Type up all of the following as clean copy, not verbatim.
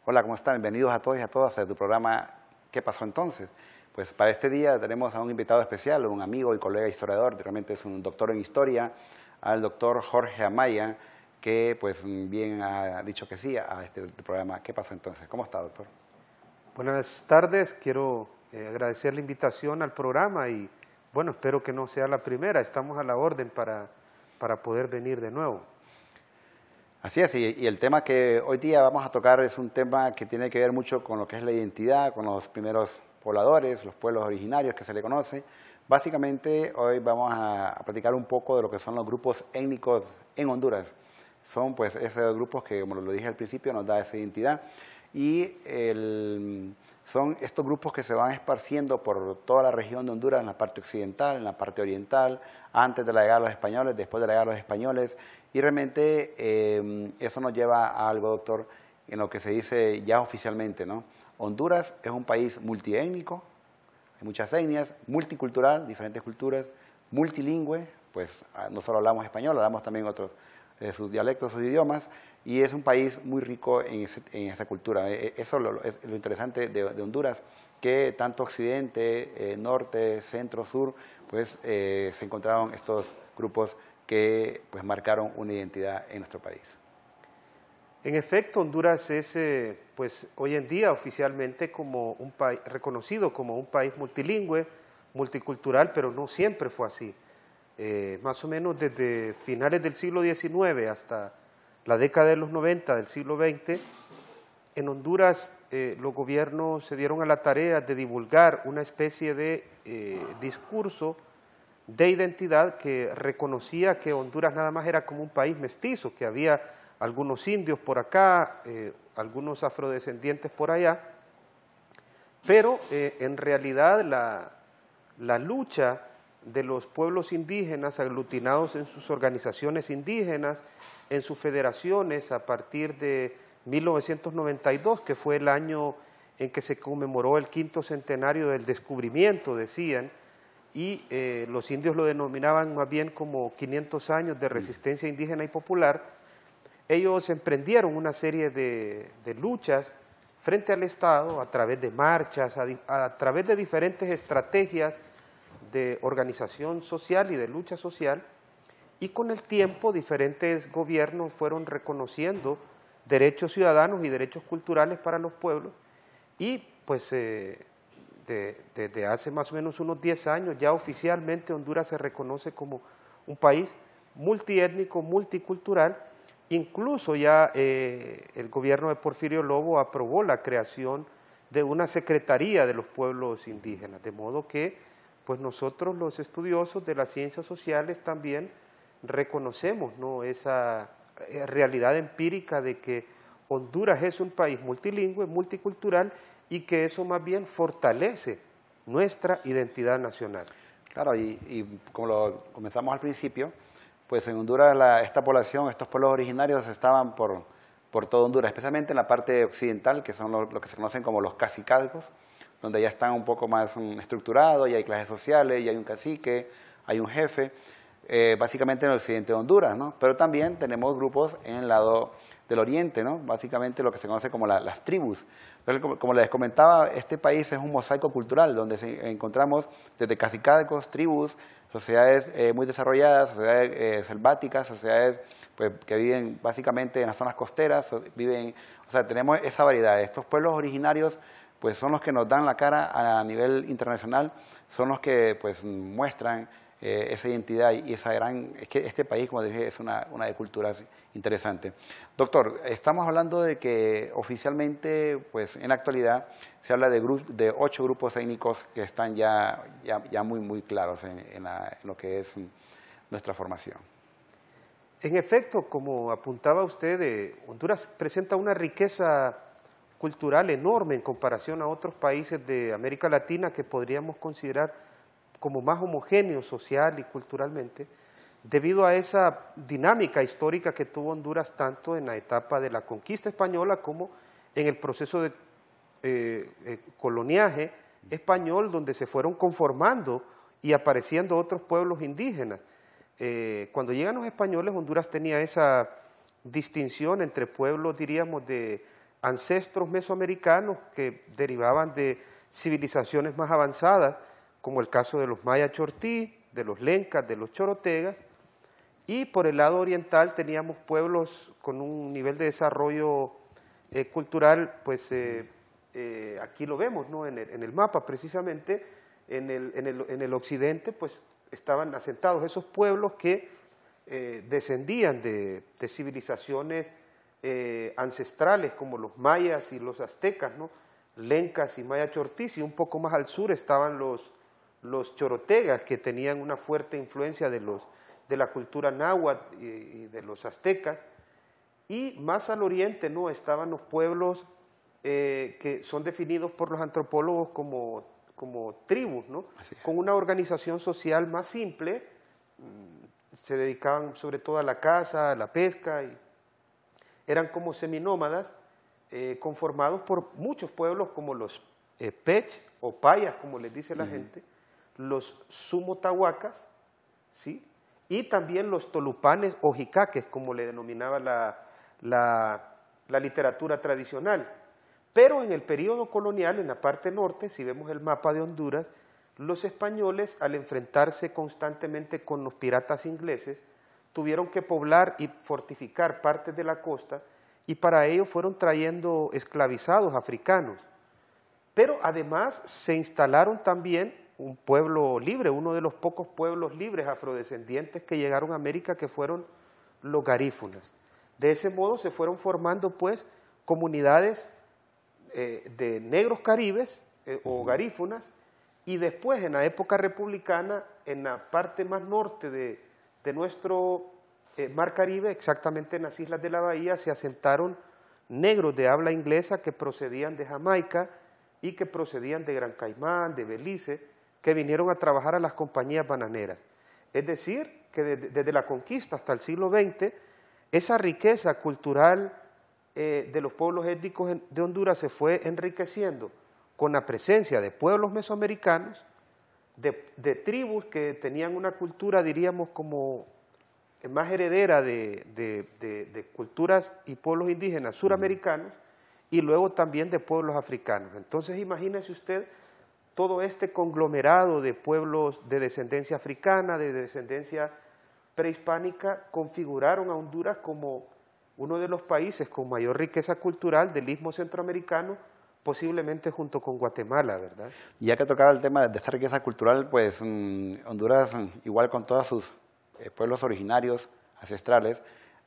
Hola, ¿cómo están? Bienvenidos a todos y a todas a tu programa ¿Qué pasó entonces? Pues para este día tenemos a un invitado especial, un amigo y colega historiador, realmente es un doctor en historia, al doctor Jorge Amaya, que pues bien ha dicho que sí a este programa ¿Qué pasó entonces? ¿Cómo está, doctor? Buenas tardes, quiero agradecer la invitación al programa y bueno, espero que no sea la primera, estamos a la orden para poder venir de nuevo. Así es, y el tema que hoy día vamos a tocar es un tema que tiene que ver mucho con lo que es la identidad, con los primeros pobladores, los pueblos originarios que se le conoce. Básicamente hoy vamos a platicar un poco de lo que son los grupos étnicos en Honduras. Son pues esos grupos que, como lo dije al principio, nos da esa identidad. Y son estos grupos que se van esparciendo por toda la región de Honduras, en la parte occidental, en la parte oriental, antes de la llegada de los españoles, después de la llegada de los españoles. Y realmente eso nos lleva a algo, doctor, en lo que se dice ya oficialmente, ¿no? Honduras es un país multiétnico, hay muchas etnias, multicultural, diferentes culturas, multilingüe, pues no solo hablamos español, hablamos también otros sus dialectos, sus idiomas, y es un país muy rico en esa cultura. Eso es lo interesante de Honduras, que tanto occidente, norte, centro, sur, pues se encontraron estos grupos que pues marcaron una identidad en nuestro país. En efecto, Honduras es pues hoy en día oficialmente como un país reconocido como un país multilingüe, multicultural, pero no siempre fue así. Más o menos desde finales del siglo XIX hasta la década de los 90 del siglo XX, en Honduras los gobiernos se dieron a la tarea de divulgar una especie de discurso de identidad que reconocía que Honduras nada más era como un país mestizo, que había algunos indios por acá, algunos afrodescendientes por allá, pero en realidad la lucha de los pueblos indígenas aglutinados en sus organizaciones indígenas, en sus federaciones a partir de 1992, que fue el año en que se conmemoró el 5º centenario del descubrimiento, decían, y los indios lo denominaban más bien como 500 años de resistencia indígena y popular. Ellos emprendieron una serie de luchas frente al Estado a través de marchas, a través de diferentes estrategias de organización social y de lucha social, y con el tiempo diferentes gobiernos fueron reconociendo derechos ciudadanos y derechos culturales para los pueblos, y pues desde hace más o menos unos 10 años ya oficialmente Honduras se reconoce como un país multiétnico, multicultural. Incluso ya el gobierno de Porfirio Lobo aprobó la creación de una secretaría de los pueblos indígenas, de modo que pues nosotros los estudiosos de las ciencias sociales también reconocemos, ¿no?, esa realidad empírica de que Honduras es un país multilingüe, multicultural, y que eso más bien fortalece nuestra identidad nacional. Claro, y como lo comenzamos al principio, pues en Honduras esta población, estos pueblos originarios estaban por todo Honduras, especialmente en la parte occidental, que son lo que se conocen como los cacicazgos, donde ya están un poco más estructurados, ya hay clases sociales, ya hay un cacique, hay un jefe, básicamente en el occidente de Honduras, ¿no? Pero también tenemos grupos en el lado del oriente, ¿no? Básicamente lo que se conoce como las tribus. Entonces, como les comentaba, este país es un mosaico cultural donde encontramos desde cacicazgos, tribus, sociedades muy desarrolladas, sociedades selváticas, sociedades pues, que viven básicamente en las zonas costeras, o sea, tenemos esa variedad. Estos pueblos originarios pues son los que nos dan la cara a nivel internacional, son los que pues muestran esa identidad y esa es que este país, como dije, es una de culturas interesante. Doctor, estamos hablando de que oficialmente, pues en la actualidad, se habla de 8 grupos étnicos que están ya muy claros en lo que es nuestra formación. En efecto, como apuntaba usted, Honduras presenta una riqueza cultural enorme en comparación a otros países de América Latina que podríamos considerar como más homogéneos social y culturalmente, debido a esa dinámica histórica que tuvo Honduras tanto en la etapa de la conquista española como en el proceso de coloniaje español, donde se fueron conformando y apareciendo otros pueblos indígenas. Cuando llegan los españoles, Honduras tenía esa distinción entre pueblos, diríamos, de ancestros mesoamericanos que derivaban de civilizaciones más avanzadas, como el caso de los maya chortí, de los lencas, de los chorotegas, y por el lado oriental teníamos pueblos con un nivel de desarrollo cultural, pues aquí lo vemos, ¿no? En el mapa precisamente, en el occidente, pues estaban asentados esos pueblos que descendían de civilizaciones ancestrales como los mayas y los aztecas, ¿no? Lencas y maya chortís, y un poco más al sur estaban los chorotegas, que tenían una fuerte influencia de la cultura náhuatl y de los aztecas, y más al oriente, ¿no? Estaban los pueblos que son definidos por los antropólogos como tribus, ¿no? Con una organización social más simple, se dedicaban sobre todo a la caza, a la pesca, y eran como seminómadas, conformados por muchos pueblos como los pech o payas, como les dice la gente, los sumotahuacas, ¿sí? Y también los tolupanes o jicaques, como le denominaba la literatura tradicional. Pero en el periodo colonial, en la parte norte, si vemos el mapa de Honduras, los españoles, al enfrentarse constantemente con los piratas ingleses, tuvieron que poblar y fortificar partes de la costa, y para ello fueron trayendo esclavizados africanos. Pero además se instalaron también un pueblo libre, uno de los pocos pueblos libres afrodescendientes que llegaron a América, que fueron los garífunas. De ese modo se fueron formando pues comunidades de negros caribes o garífunas, y después en la época republicana, en la parte más norte de nuestro Mar Caribe, exactamente en las islas de la Bahía, se asentaron negros de habla inglesa que procedían de Jamaica y que procedían de Gran Caimán, de Belice, que vinieron a trabajar a las compañías bananeras. Es decir, que desde la conquista hasta el siglo XX, esa riqueza cultural de los pueblos étnicos de Honduras se fue enriqueciendo con la presencia de pueblos mesoamericanos, de tribus que tenían una cultura, diríamos, como más heredera de culturas y pueblos indígenas suramericanos, y luego también de pueblos africanos. Entonces imagínese usted todo este conglomerado de pueblos de descendencia africana, de descendencia prehispánica, configuraron a Honduras como uno de los países con mayor riqueza cultural del istmo centroamericano, posiblemente junto con Guatemala, ¿verdad? Ya que tocaba el tema de esta riqueza cultural, pues Honduras, igual con todos sus pueblos originarios, ancestrales,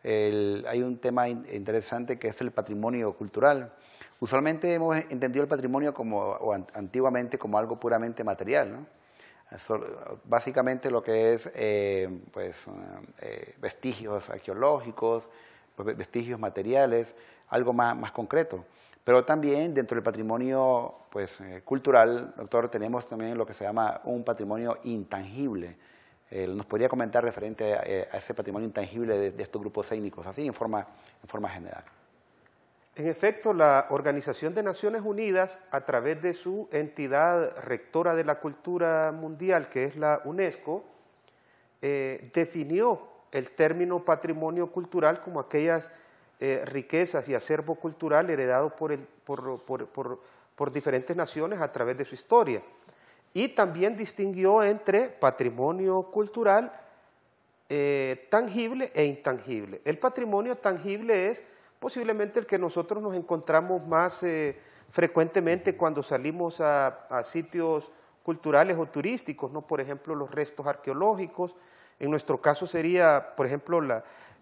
hay un tema interesante que es el patrimonio cultural. Usualmente hemos entendido el patrimonio antiguamente como algo puramente material, ¿no? Básicamente lo que es vestigios arqueológicos, vestigios materiales, algo más concreto. Pero también dentro del patrimonio cultural, doctor, tenemos también lo que se llama un patrimonio intangible. ¿Nos podría comentar referente a ese patrimonio intangible de estos grupos étnicos, así en forma general? En efecto, la Organización de Naciones Unidas, a través de su entidad rectora de la cultura mundial, que es la UNESCO, definió el término patrimonio cultural como aquellas riquezas y acervo cultural heredado por diferentes naciones a través de su historia. Y también distinguió entre patrimonio cultural tangible e intangible. El patrimonio tangible es posiblemente el que nosotros nos encontramos más frecuentemente cuando salimos a sitios culturales o turísticos, ¿no? Por ejemplo, los restos arqueológicos. En nuestro caso sería, por ejemplo,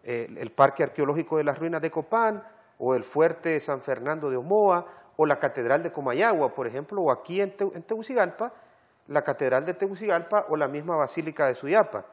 el Parque Arqueológico de las Ruinas de Copán, o el Fuerte San Fernando de Omoa, o la Catedral de Comayagua, por ejemplo, o aquí en Tegucigalpa, la Catedral de Tegucigalpa o la misma Basílica de Suyapa.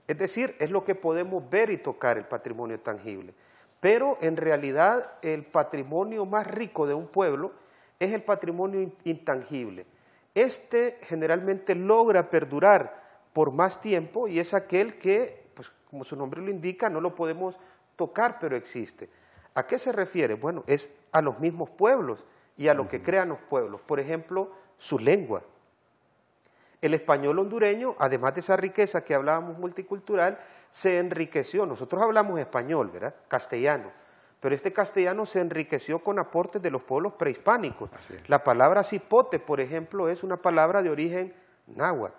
Es decir, es lo que podemos ver y tocar, el patrimonio tangible. Pero en realidad el patrimonio más rico de un pueblo es el patrimonio intangible. Este generalmente logra perdurar por más tiempo y es aquel que, pues, como su nombre lo indica, no lo podemos tocar, pero existe. ¿A qué se refiere? Bueno, es a los mismos pueblos y a lo que crean los pueblos. Por ejemplo, su lengua. El español hondureño, además de esa riqueza que hablábamos multicultural, se enriqueció. Nosotros hablamos español, ¿verdad? Castellano. pero este castellano se enriqueció con aportes de los pueblos prehispánicos. Así es. La palabra cipote, por ejemplo, es una palabra de origen náhuatl.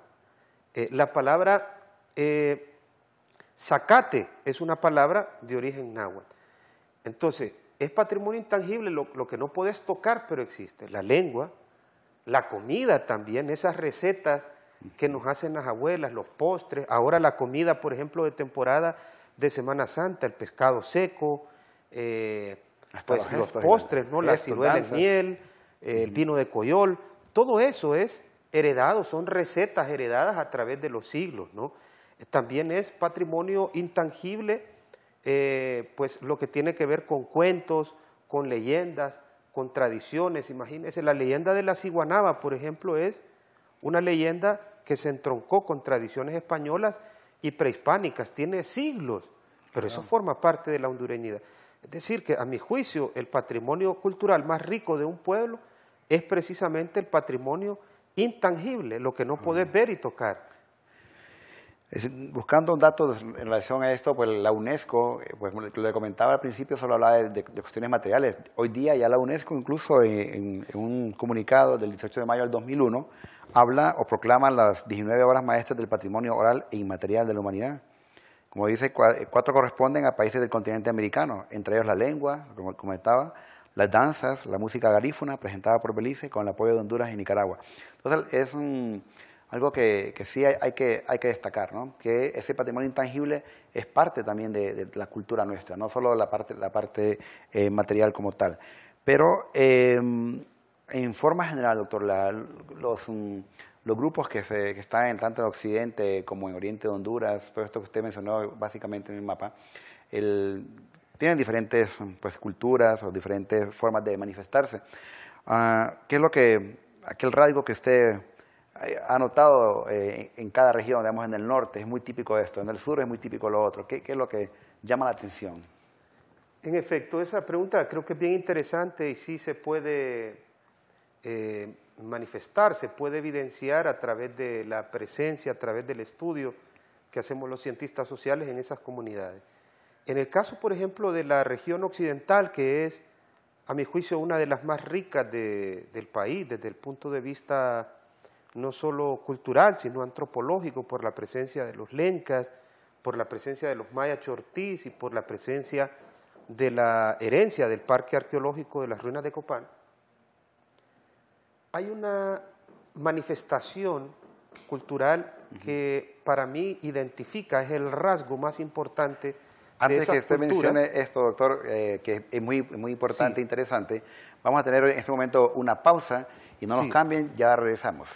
La palabra zacate es una palabra de origen náhuatl. Entonces, es patrimonio intangible lo que no puedes tocar, pero existe. La lengua, la comida también, esas recetas que nos hacen las abuelas, los postres, ahora la comida, por ejemplo, de temporada de Semana Santa, el pescado seco, pues los postres, ¿no? Las ciruelas de miel, el vino de Coyol, todo eso es heredado, son recetas heredadas a través de los siglos, ¿no? También es patrimonio intangible, pues lo que tiene que ver con cuentos, con leyendas, con tradiciones. Imagínense, la leyenda de la ciguanaba, por ejemplo, es una leyenda que se entroncó con tradiciones españolas y prehispánicas, tiene siglos, pero eso forma parte de la hondureñidad. Es decir, que a mi juicio el patrimonio cultural más rico de un pueblo es precisamente el patrimonio intangible, lo que no podés ver y tocar. Buscando un dato en relación a esto, pues la UNESCO, pues lo que le comentaba al principio, solo hablaba de cuestiones materiales. Hoy día ya la UNESCO, incluso en un comunicado del 18 de mayo del 2001, habla o proclama las 19 obras maestras del patrimonio oral e inmaterial de la humanidad. Como dice, 4 corresponden a países del continente americano, entre ellos la lengua, como comentaba, las danzas, la música garífuna presentada por Belice con el apoyo de Honduras y Nicaragua. Entonces es algo que sí hay que destacar, ¿no? Que ese patrimonio intangible es parte también de la cultura nuestra, no solo la parte material como tal. Pero en forma general, doctor, los grupos que están tanto en Occidente como en Oriente de Honduras, todo esto que usted mencionó básicamente en el mapa, tienen diferentes pues, culturas o diferentes formas de manifestarse. ¿Qué es aquel rasgo que usted ha notado en cada región? Digamos, en el norte es muy típico esto, en el sur es muy típico lo otro? ¿Qué es lo que llama la atención? En efecto, esa pregunta creo que es bien interesante y sí se puede manifestar, se puede evidenciar a través de la presencia, a través del estudio que hacemos los cientistas sociales en esas comunidades. En el caso, por ejemplo, de la región occidental, que es, a mi juicio, una de las más ricas del país, desde el punto de vista no solo cultural, sino antropológico, por la presencia de los lencas, por la presencia de los mayas chortís y por la presencia de la herencia del Parque Arqueológico de las Ruinas de Copán, hay una manifestación cultural que para mí identifica, es el rasgo más importante de Antes esa que usted cultura. mencione esto, doctor, que es muy importante Sí. e interesante, vamos a tener en este momento una pausa y no Sí. nos cambien, ya regresamos.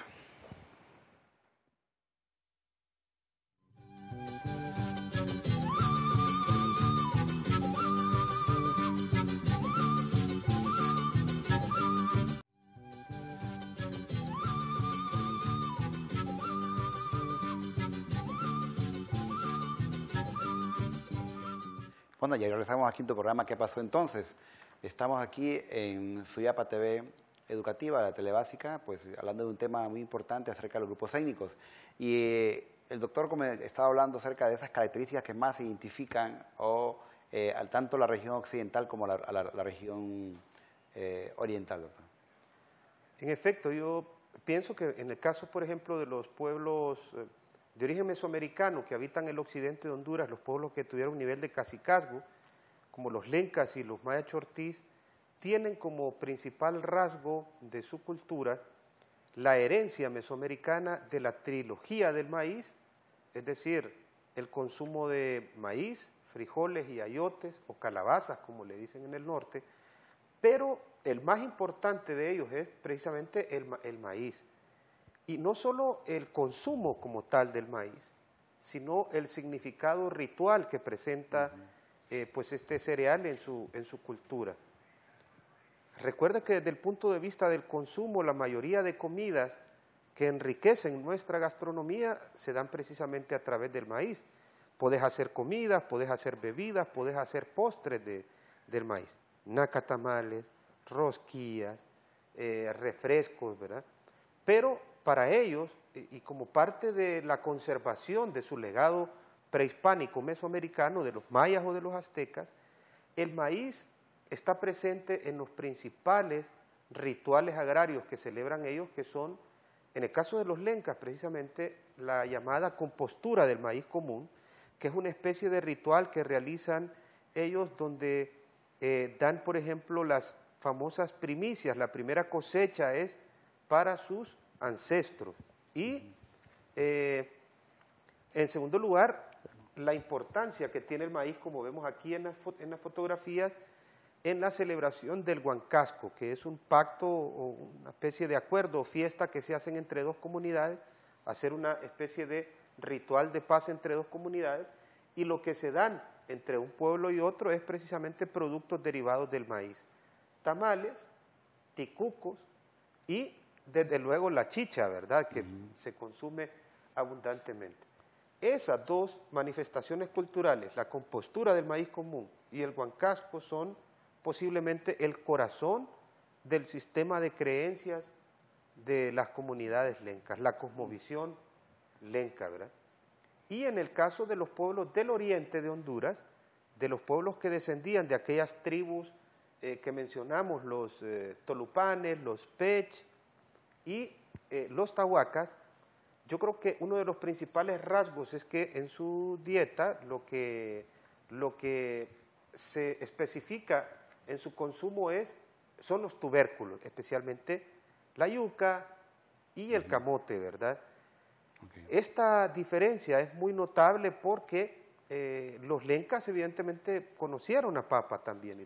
Bueno, ya regresamos aquí en tu programa ¿Qué pasó entonces? Estamos aquí en Suyapa TV Educativa, la telebásica, pues hablando de un tema muy importante acerca de los grupos étnicos. Y el doctor como estaba hablando acerca de esas características que más se identifican al tanto la región occidental como la región oriental, doctor. En efecto, yo pienso que en el caso, por ejemplo, de los pueblos de origen mesoamericano que habitan el occidente de Honduras, los pueblos que tuvieron un nivel de cacicazgo, como los lencas y los mayas chortís, tienen como principal rasgo de su cultura la herencia mesoamericana de la trilogía del maíz, es decir, el consumo de maíz, frijoles y ayotes, o calabazas, como le dicen en el norte, pero el más importante de ellos es precisamente el maíz. Y no solo el consumo como tal del maíz, sino el significado ritual que presenta pues este cereal en su cultura. Recuerda que desde el punto de vista del consumo, la mayoría de comidas que enriquecen nuestra gastronomía se dan precisamente a través del maíz. Podés hacer comidas, podés hacer bebidas, podés hacer postres del maíz. Nacatamales, rosquillas, refrescos, ¿verdad? Pero para ellos, y como parte de la conservación de su legado prehispánico mesoamericano, de los mayas o de los aztecas, el maíz está presente en los principales rituales agrarios que celebran ellos, que son, en el caso de los lencas, precisamente la llamada compostura del maíz común, que es una especie de ritual que realizan ellos donde dan, por ejemplo, las famosas primicias. La primera cosecha es para sus ancestros. Y, en segundo lugar, la importancia que tiene el maíz, como vemos aquí en las fotografías, en la celebración del Huancasco, que es un pacto o una especie de acuerdo o fiesta que se hacen entre dos comunidades, hacer una especie de ritual de paz entre dos comunidades, y lo que se dan entre un pueblo y otro es precisamente productos derivados del maíz. Tamales, ticucos y desde luego la chicha, ¿verdad?, que se consume abundantemente. Esas dos manifestaciones culturales, la compostura del maíz común y el Huancasco, son posiblemente el corazón del sistema de creencias de las comunidades lencas, la cosmovisión lenca, ¿verdad? Y en el caso de los pueblos del oriente de Honduras, de los pueblos que descendían de aquellas tribus que mencionamos, los tolupanes, los pech y los tahuacas, yo creo que uno de los principales rasgos es que en su dieta lo que se especifica en su consumo son los tubérculos, especialmente la yuca y el camote, ¿verdad? Okay. Esta diferencia es muy notable porque los lencas evidentemente conocieron la papa también y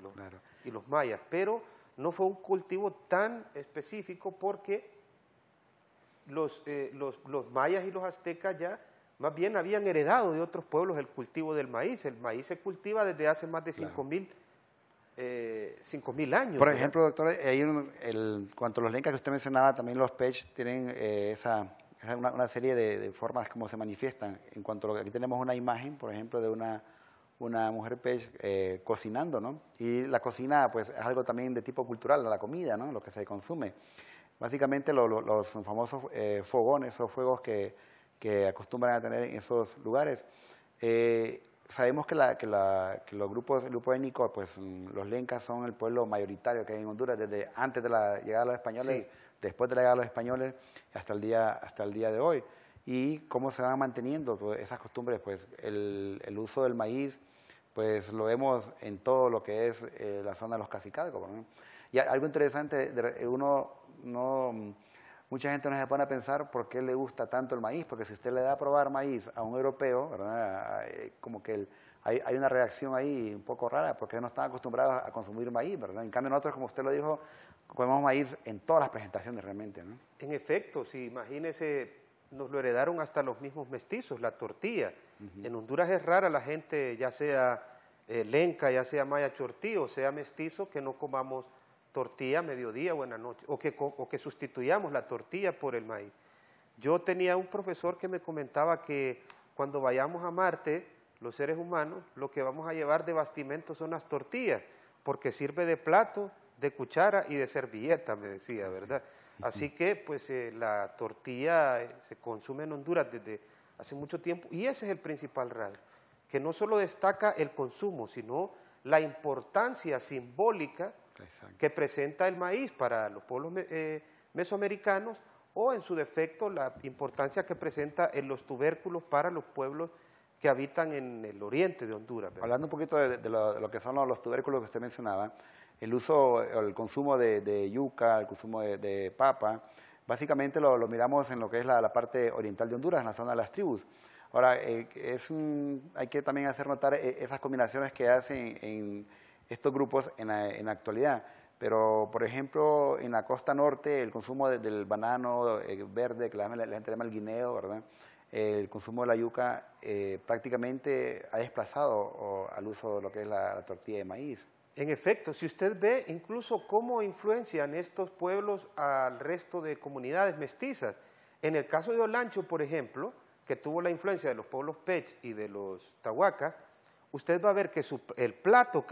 los mayas, pero no fue un cultivo tan específico porque los mayas y los aztecas ya más bien habían heredado de otros pueblos el cultivo del maíz. El maíz se cultiva desde hace más de 5.000 años. Por ejemplo, doctor, cuanto a los lencas que usted mencionaba, también los pech tienen una serie de formas como se manifiestan. En cuanto a lo que aquí tenemos una imagen, por ejemplo, de una mujer pech cocinando, ¿no? Y la cocina, pues, es algo también de tipo cultural, la comida, ¿no?, lo que se consume. Básicamente los famosos fogones o fuegos que acostumbran a tener en esos lugares. Sabemos que el grupo étnico, pues los lencas son el pueblo mayoritario que hay en Honduras desde antes de la llegada de los españoles, sí, después de la llegada de los españoles hasta el día de hoy. Y cómo se van manteniendo pues, esas costumbres, pues el uso del maíz, pues lo vemos en todo lo que es la zona de los cacicalcos, ¿no? Y algo interesante, mucha gente no se pone a pensar por qué le gusta tanto el maíz, porque si usted le da a probar maíz a un europeo, ¿verdad?, como que hay una reacción ahí un poco rara, porque no están acostumbrados a consumir maíz, ¿verdad? En cambio nosotros, como usted lo dijo, comemos maíz en todas las presentaciones realmente, ¿no? En efecto, sí, imagínese, nos lo heredaron hasta los mismos mestizos, la tortilla. En Honduras es rara la gente, ya sea lenca, ya sea maya chortí o sea mestizo, que no comamos tortilla a mediodía o en la noche, o que sustituyamos la tortilla por el maíz. Yo tenía un profesor que me comentaba que cuando vayamos a Marte, los seres humanos, lo que vamos a llevar de bastimento son las tortillas, porque sirve de plato, de cuchara y de servilleta, me decía, ¿verdad? Así que, pues, la tortilla se consume en Honduras desde hace mucho tiempo, y ese es el principal rasgo, que no solo destaca el consumo, sino la importancia simbólica que presenta el maíz para los pueblos mesoamericanos, o en su defecto la importancia que presenta en los tubérculos para los pueblos que habitan en el oriente de Honduras, ¿verdad? Hablando un poquito de lo que son los tubérculos que usted mencionaba, el uso, el consumo de yuca, el consumo de papa, básicamente lo miramos en lo que es la parte oriental de Honduras, en la zona de las tribus. Ahora, hay que también hacer notar esas combinaciones que hacen en estos grupos en la actualidad. Pero, por ejemplo, en la costa norte, el consumo del banano verde, que la gente llama el guineo, ¿verdad?, el consumo de la yuca prácticamente ha desplazado al uso de lo que es la tortilla de maíz. En efecto, si usted ve incluso cómo influencian estos pueblos al resto de comunidades mestizas, en el caso de Olancho, por ejemplo, que tuvo la influencia de los pueblos pech y de los tahuacas, usted va a ver que el plato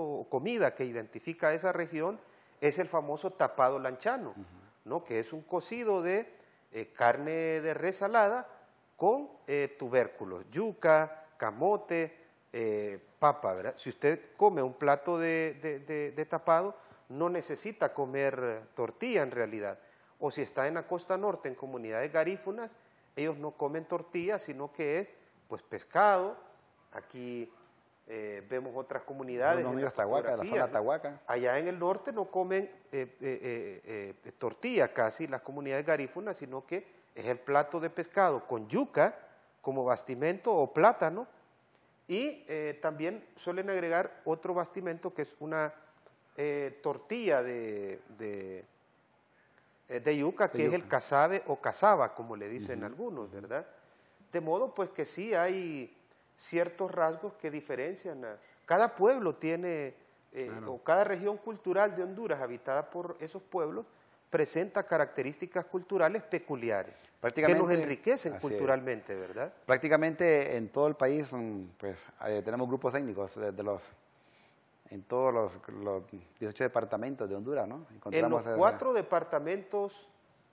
o comida que identifica a esa región es el famoso tapado lanchano, ¿no?, que es un cocido de carne de res salada con tubérculos, yuca, camote, papa, ¿verdad? Si usted come un plato de tapado, no necesita comer tortilla en realidad. O si está en la costa norte, en comunidades garífunas, ellos no comen tortilla, sino que es pues pescado. Aquí vemos otras comunidades en la Tahuaca, de la zona ¿no? Tahuaca. Allá en el norte no comen tortilla casi las comunidades garífunas, sino que es el plato de pescado con yuca como bastimento o plátano, y también suelen agregar otro bastimento que es una tortilla de yuca, que es el casabe o casaba, como le dicen algunos, ¿verdad? De modo pues que sí hay ciertos rasgos que diferencian. Cada pueblo tiene, o cada región cultural de Honduras habitada por esos pueblos, presenta características culturales peculiares, que nos enriquecen culturalmente, ¿verdad? Prácticamente en todo el país pues, tenemos grupos étnicos en todos los 18 departamentos de Honduras, ¿no? Encontramos en los 4 departamentos,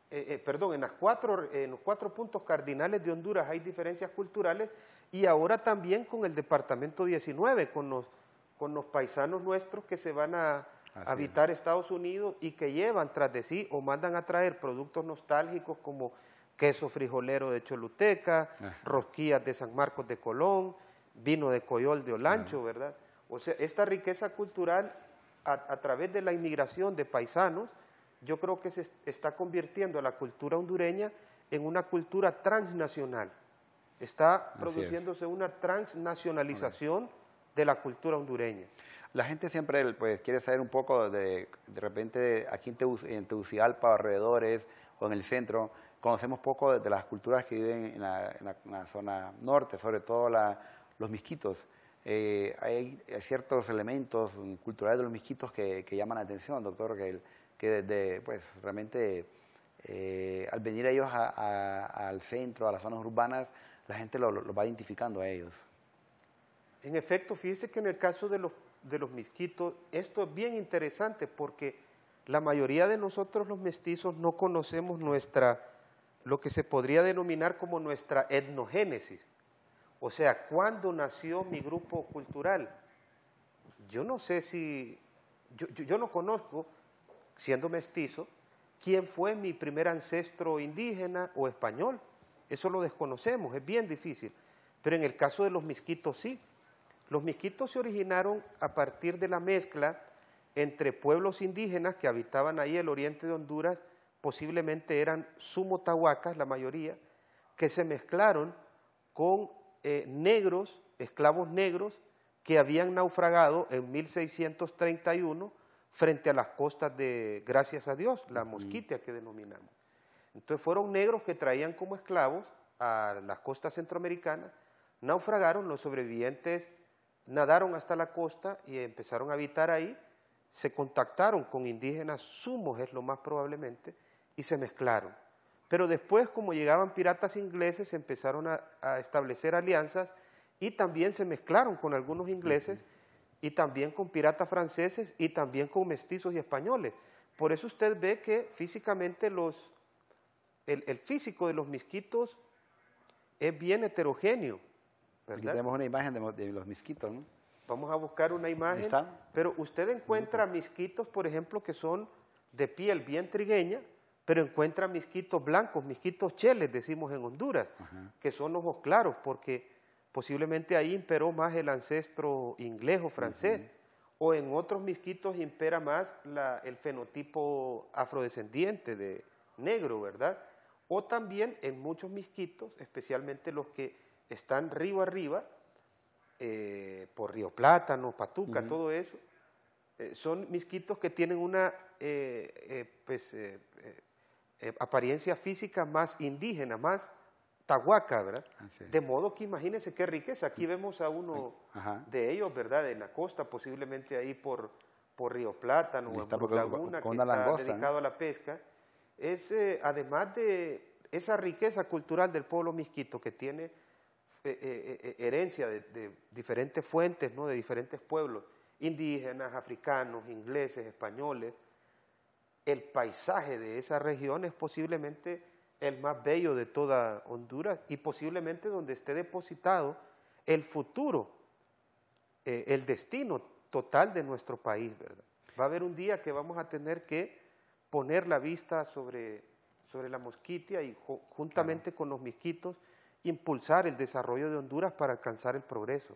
en los 4 puntos cardinales de Honduras hay diferencias culturales, y ahora también con el departamento 19, con los paisanos nuestros que se van a habitar Estados Unidos y que llevan tras de sí o mandan a traer productos nostálgicos como queso frijolero de Choluteca, rosquillas de San Marcos de Colón, vino de Coyol de Olancho, ¿verdad? O sea, esta riqueza cultural a través de la inmigración de paisanos, yo creo que se está convirtiendo a la cultura hondureña en una cultura transnacional. Está produciéndose una transnacionalización de la cultura hondureña. La gente siempre pues, quiere saber un poco de repente aquí en Tegucigalpa, alrededores o en el centro, conocemos poco de las culturas que viven en la zona norte, sobre todo los misquitos. Hay ciertos elementos culturales de los misquitos que llaman la atención, doctor, que pues realmente al venir ellos al centro, a las zonas urbanas, la gente lo va identificando a ellos. En efecto, fíjese que en el caso de los misquitos, esto es bien interesante porque la mayoría de nosotros los mestizos no conocemos lo que se podría denominar como nuestra etnogénesis. O sea, ¿cuándo nació mi grupo cultural? Yo no sé si, yo no conozco, siendo mestizo, quién fue mi primer ancestro indígena o español. Eso lo desconocemos, es bien difícil. Pero en el caso de los misquitos sí. Los misquitos se originaron a partir de la mezcla entre pueblos indígenas que habitaban ahí el oriente de Honduras, posiblemente eran sumotahuacas la mayoría, que se mezclaron con negros, esclavos negros, que habían naufragado en 1631 frente a las costas de, gracias a Dios, la Mosquitia que denominamos. Entonces fueron negros que traían como esclavos a las costas centroamericanas, naufragaron, los sobrevivientes nadaron hasta la costa y empezaron a habitar ahí, se contactaron con indígenas sumos, es lo más probablemente, y se mezclaron. Pero después, como llegaban piratas ingleses, empezaron a establecer alianzas y también se mezclaron con algunos ingleses y también con piratas franceses y también con mestizos y españoles. Por eso usted ve que físicamente el físico de los misquitos es bien heterogéneo, ¿verdad? Aquí tenemos una imagen de los misquitos, ¿no? Vamos a buscar una imagen, pero usted encuentra misquitos, por ejemplo, que son de piel bien trigueña, pero encuentra misquitos blancos, misquitos cheles, decimos en Honduras, que son ojos claros, porque posiblemente ahí imperó más el ancestro inglés o francés, o en otros misquitos impera más el fenotipo afrodescendiente de negro, ¿verdad? O también en muchos misquitos, especialmente los que están río arriba, por Río Plátano, Patuca, todo eso, son misquitos que tienen una apariencia física más indígena, más tahuaca, ¿verdad? De modo que imagínense qué riqueza. Aquí vemos a uno de ellos, ¿verdad? En la costa, posiblemente ahí por Río Plátano o en Blue Laguna, que está dedicado a la pesca. Es, además de esa riqueza cultural del pueblo misquito que tiene herencia de diferentes fuentes, ¿no? De diferentes pueblos, indígenas, africanos, ingleses, españoles, el paisaje de esa región es posiblemente el más bello de toda Honduras y posiblemente donde esté depositado el futuro el destino total de nuestro país, ¿verdad? Va a haber un día que vamos a tener que poner la vista sobre la Mosquitia y juntamente con los misquitos impulsar el desarrollo de Honduras para alcanzar el progreso.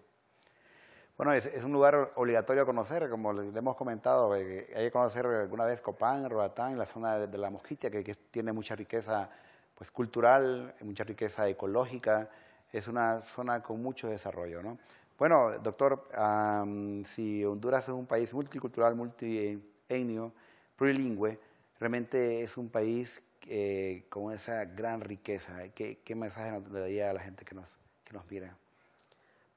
Bueno, es un lugar obligatorio a conocer, como le hemos comentado, hay que conocer alguna vez Copán, Roatán, la zona de la Mosquitia, que tiene mucha riqueza pues, cultural, mucha riqueza ecológica, es una zona con mucho desarrollo, ¿no? Bueno, doctor, si Honduras es un país multicultural, multietnio, plurilingüe, realmente es un país con esa gran riqueza. ¿Qué mensaje le daría a la gente que nos mira?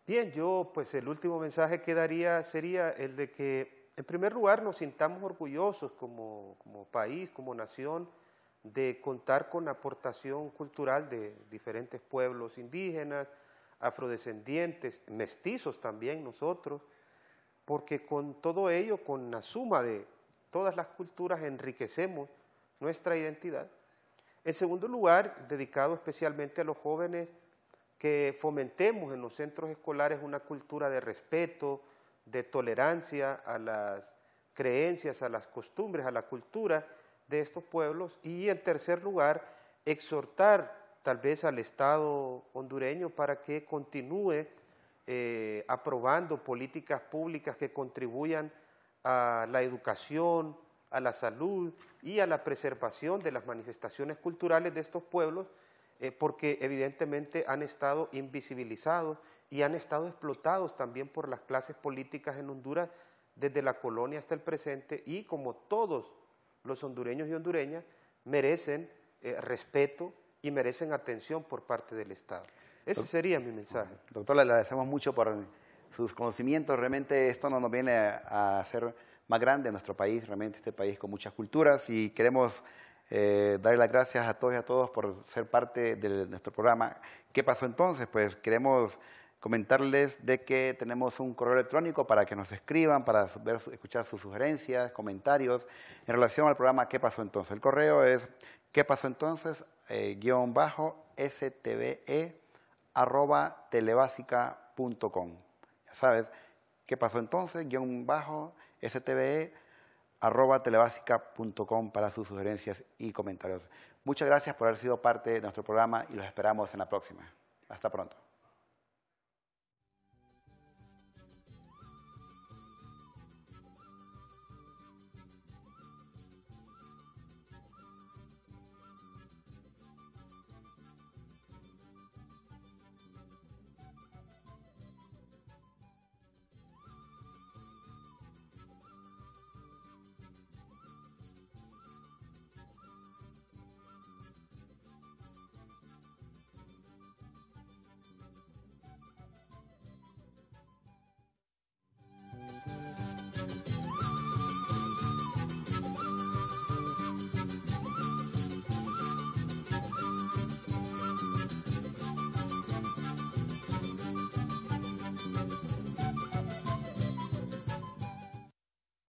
Bien, yo pues el último mensaje que daría sería el de que en primer lugar nos sintamos orgullosos como país, como nación, de contar con la aportación cultural de diferentes pueblos indígenas, afrodescendientes, mestizos también nosotros, porque con todo ello, con la suma de todas las culturas, enriquecemos nuestra identidad. En segundo lugar, dedicado especialmente a los jóvenes, que fomentemos en los centros escolares una cultura de respeto, de tolerancia a las creencias, a las costumbres, a la cultura de estos pueblos. Y en tercer lugar, exhortar tal vez al Estado hondureño para que continúe aprobando políticas públicas que contribuyan a la educación, a la salud y a la preservación de las manifestaciones culturales de estos pueblos, porque evidentemente han estado invisibilizados y han estado explotados también por las clases políticas en Honduras desde la colonia hasta el presente, y como todos los hondureños y hondureñas merecen respeto y merecen atención por parte del Estado. Ese sería mi mensaje. Doctor, le agradecemos mucho por sus conocimientos. Realmente esto nos viene a hacer más grande nuestro país, realmente este país con muchas culturas, y queremos darle las gracias a todos y a todos por ser parte de nuestro programa. ¿Qué pasó entonces? Pues queremos comentarles de que tenemos un correo electrónico para que nos escriban, para escuchar sus sugerencias, comentarios en relación al programa ¿Qué pasó entonces? El correo es ¿qué pasó entonces? _stve@telebasica.com. Ya sabes, ¿qué pasó entonces? _stve@telebasica.com para sus sugerencias y comentarios. Muchas gracias por haber sido parte de nuestro programa y los esperamos en la próxima. Hasta pronto.